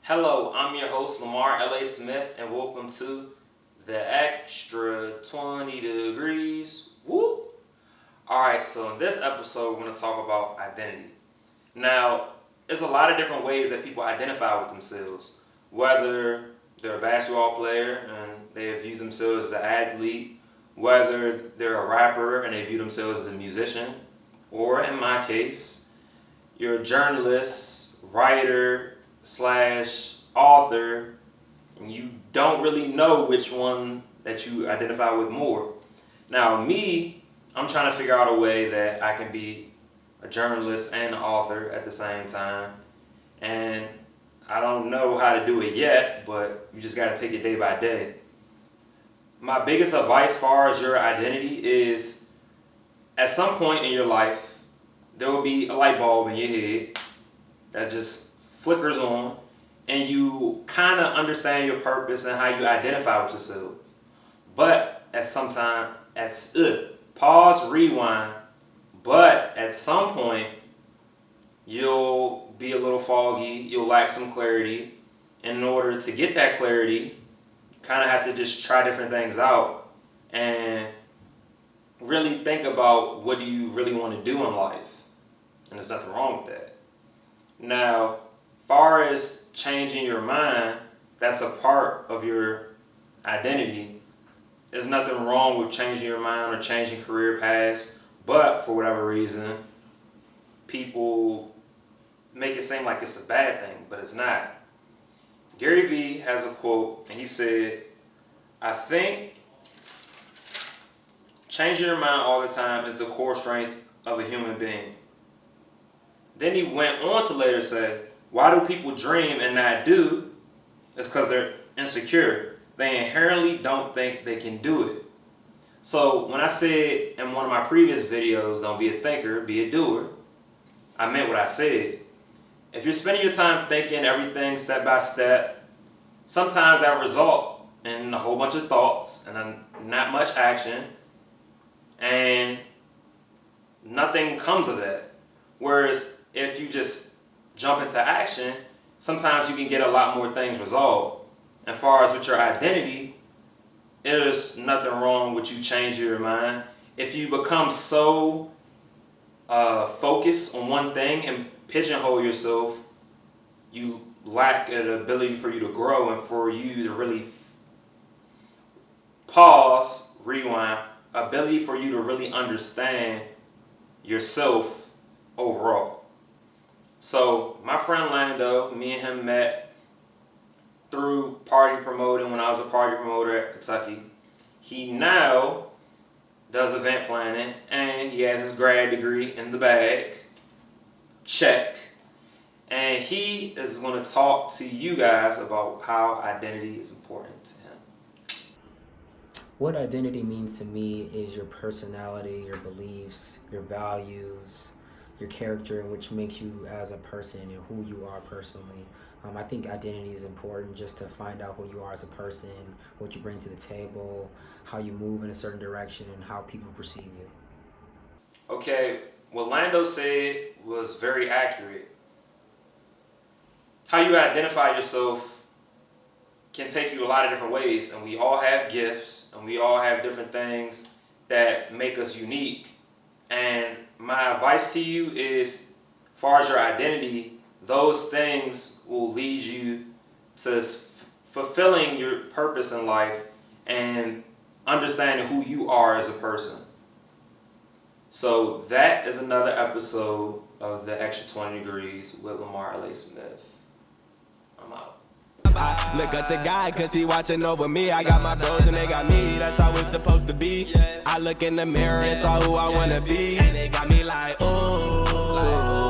Hello, I'm your host, Lamar L.A. Smith, and welcome to the Extra 20 Degrees. Woo! Alright, so in this episode, we're going to talk about identity. Now, there's a lot of different ways that people identify with themselves. Whether they're a basketball player and they view themselves as an athlete, whether they're a rapper and they view themselves as a musician, or in my case, you're a journalist, writer, slash author, and you don't really know which one that you identify with more. Now me, I'm trying to figure out a way that I can be a journalist and an author at the same time, and I don't know how to do it yet, but you just got to take it day by day. My biggest advice as far as your identity is, at some point in your life there will be a light bulb in your head that just flickers on, and you kind of understand your purpose and how you identify with yourself. But at some time, pause, rewind. But at some point, you'll be a little foggy. You'll lack some clarity. And in order to get that clarity, you kind of have to just try different things out and really think about what do you really want to do in life. And there's nothing wrong with that. Now, far as changing your mind, that's a part of your identity. There's nothing wrong with changing your mind or changing career paths, but for whatever reason, people make it seem like it's a bad thing, but it's not. Gary Vee has a quote, and he said, "I think changing your mind all the time is the core strength of a human being." Then he went on to later say, "Why do people dream and not do? It's because they're insecure. They inherently don't think they can do it." So when I said in one of my previous videos, don't be a thinker, be a doer, I meant what I said. If you're spending your time thinking everything step by step, sometimes that result in a whole bunch of thoughts and not much action, and nothing comes of that. Whereas if you just jump into action, sometimes you can get a lot more things resolved. As far as with your identity, there's nothing wrong with you changing your mind. If you become so focused on one thing and pigeonhole yourself, you lack an ability for you to grow and for you to really pause, rewind, ability for you to really understand yourself overall. So my friend Lando, me and him met through party promoting when I was a party promoter at Kentucky. He now does event planning and he has his grad degree in the bag. Check. And he is going to talk to you guys about how identity is important to him. What identity means to me is your personality, your beliefs, your values, your character, which makes you as a person and who you are personally. I think identity is important just to find out who you are as a person, what you bring to the table, how you move in a certain direction, and how people perceive you. Okay, what Lando said was very accurate. How you identify yourself can take you a lot of different ways, and we all have gifts, and we all have different things that make us unique. And my advice to you is, as far as your identity, those things will lead you to fulfilling your purpose in life and understanding who you are as a person. So that is another episode of the Extra 20 Degrees with Lamar L.A. Smith. I'm out. I look up to God cause he watching over me. I got my bros and they got me, that's how it's supposed to be. I look in the mirror and saw who I wanna be, and they got me like, oh.